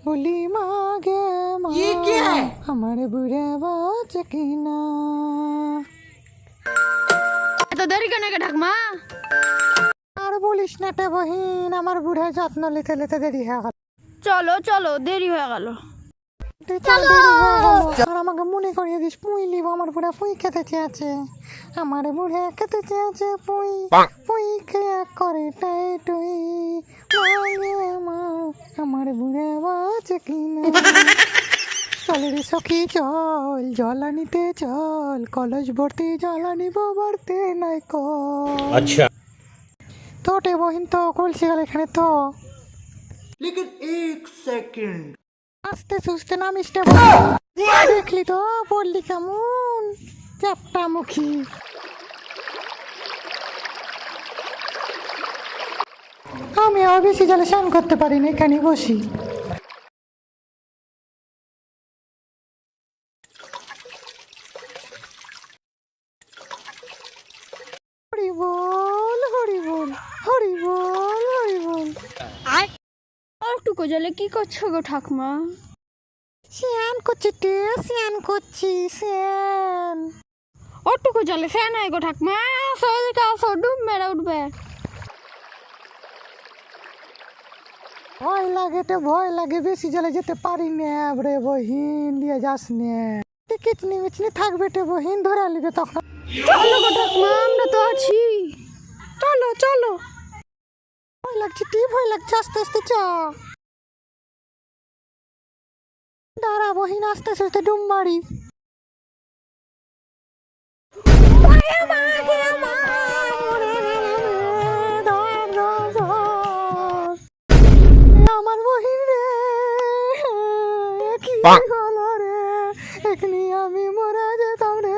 বলি মা গে মা আমার বুড়ে বাঁচে কিনা। এত দেরি কেন ঠাকমা? আর বলিস না তে বহিন, আমার বুড়ে যত্ন নিতে নিতে দেরি হয়ে গেল। চলো চলো, দেরি হয়ে গেল। আর আমাকে মনে করিয়ে দিস পুঁই লিব, আমার বুড়ে পুঁই খেতে চেয়েছে। আমার বুড়ে খেতে চেয়েছে পুঁই, পুঁই খেয়ে করে টাই টুই। মা আমার বুড়ে বাঁচে কিনা। চলে রে সখী চল, জল আনিতে চল, কলস ভর্তি জল আনিব ভরতে নাই কল। আচ্ছা তো টে বহিন তো কলসি গেল এখানে তো। लेकिन एक सेकंड আস্তে সুস্তে নামিস রে। দেখলি তো পড়লি কেমন চাপটা মুখী। আমি আর বেশি জলে স্নান করতে পারি না, এখানে বসি। হরি বল হরি বল হরি বল হরি বল। অটুকু জলে কি করছো গো ঠাকমা? স্নান করছি তে, স্নান করছি স্নান। অটুকু জলে সে নাই গো ঠাকমা, আসো এদিকে আসো, ডুব মেরে উঠবে। ভয় লাগে তো ভয় লাগে, বেশি জলে যেতে পারি না রে বহিন, দিয়ে যাস নে। কিচনি মিচনি থাকবে তে বহিন, ধরে নিবে তখন। চলো গো ঠাকমা, আমরা তো আছি। চলো চলো। ভয় লাগছে টি, ভয় লাগছে, আস্তে আস্তে চ। দাঁড়া বহিন, আস্তে আস্তে ডুব মারি। আমার বহিন রে, কি হলো রে, এখনি আমি মরে যেতাম রে